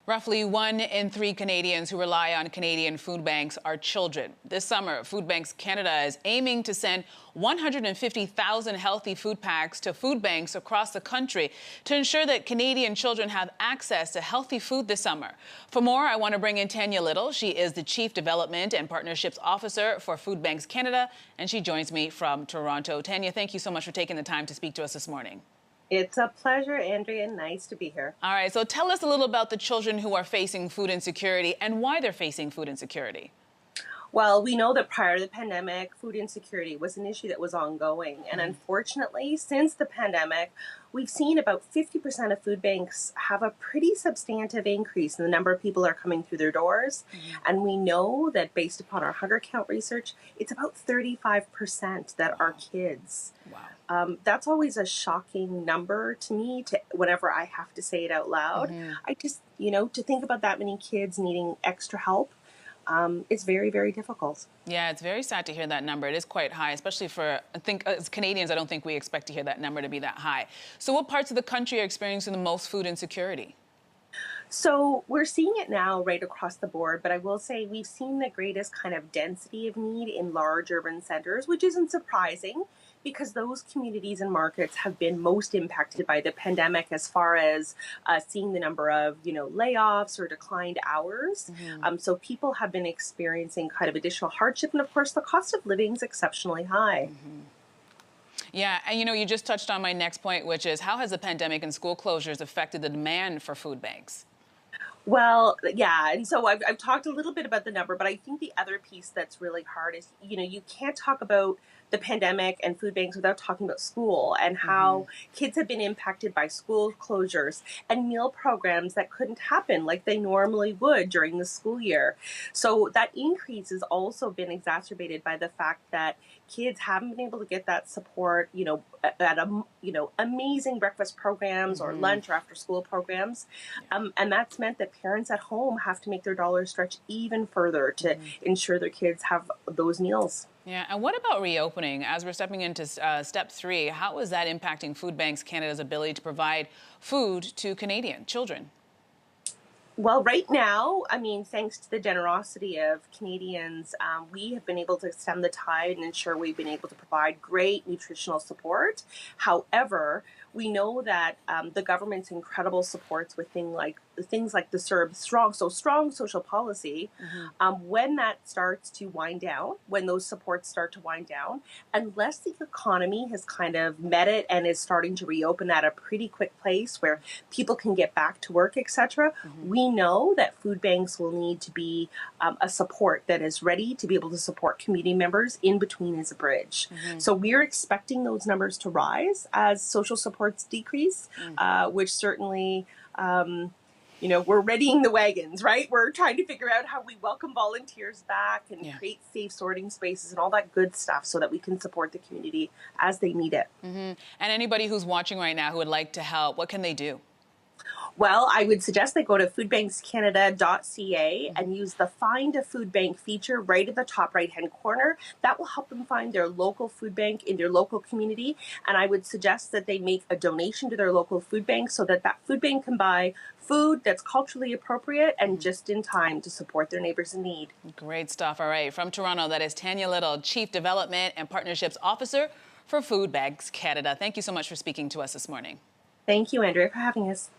Roughly 1 in 3 Canadians who rely on Canadian food banks are children. This summer, Food Banks Canada is aiming to send 150,000 healthy food packs to food banks across the country to ensure that Canadian children have access to healthy food this summer. For more, I want to bring in Tanya Little. She is the Chief Development and Partnerships Officer for Food Banks Canada, and she joins me from Toronto. Tanya, thank you so much for taking the time to speak to us this morning. It's a pleasure, Andrea. Nice to be here. All right, so tell us a little about the children who are facing food insecurity and why they're facing food insecurity. Well, we know that prior to the pandemic, food insecurity was an issue that was ongoing. And unfortunately, since the pandemic, we've seen about 50% of food banks have a pretty substantive increase in the number of people that are coming through their doors. And we know that based upon our hunger count research, it's about 35% that are kids. Wow. That's always a shocking number to me whenever I have to say it out loud. I just, to think about that many kids needing extra help, it's very, very difficult. Yeah, it's very sad to hear that number. It is quite high, especially for, I think, as Canadians, I don't think we expect to hear that number to be that high. So what parts of the country are experiencing the most food insecurity? So we're seeing it now right across the board, but I will say we've seen the greatest kind of density of need in large urban centers, which isn't surprising because those communities and markets have been most impacted by the pandemic as far as seeing the number of, layoffs or declined hours. So people have been experiencing kind of additional hardship. And of course, the cost of living is exceptionally high. Yeah, and you just touched on my next point, which is how has the pandemic and school closures affected the demand for food banks? Well, yeah. And so I've talked a little bit about the number, but I think the other piece that's really hard is, you can't talk about the pandemic and food banks without talking about school and how kids have been impacted by school closures and meal programs that couldn't happen like they normally would during the school year. So that increase has also been exacerbated by the fact that kids haven't been able to get that support, at amazing breakfast programs or lunch or after school programs. And that's meant that parents at home have to make their dollars stretch even further to ensure their kids have those meals. Yeah, and what about reopening? As we're stepping into step 3, how is that impacting Food Banks Canada's ability to provide food to Canadian children? Well, right now, thanks to the generosity of Canadians, we have been able to stem the tide and ensure we've been able to provide great nutritional support. However, we know that the government's incredible supports with things like the CERB strong social policy, when that starts to wind down, when those supports start to wind down, unless the economy has kind of met it and is starting to reopen at a pretty quick pace where people can get back to work, etc., we know that food banks will need to be a support that is ready to be able to support community members in between as a bridge. So we're expecting those numbers to rise as social supports decrease, which certainly, we're readying the wagons, right? We're trying to figure out how we welcome volunteers back and create safe sorting spaces and all that good stuff so that we can support the community as they need it. And anybody who's watching right now who would like to help, what can they do? Well, I would suggest they go to foodbankscanada.ca and use the Find a Food Bank feature right at the top right-hand corner. That will help them find their local food bank in their local community. And I would suggest that they make a donation to their local food bank so that that food bank can buy food that's culturally appropriate and just in time to support their neighbors in need. Great stuff. All right. From Toronto, that is Tanya Little, Chief Development and Partnerships Officer for Food Banks Canada. Thank you so much for speaking to us this morning. Thank you, Andrea, for having us.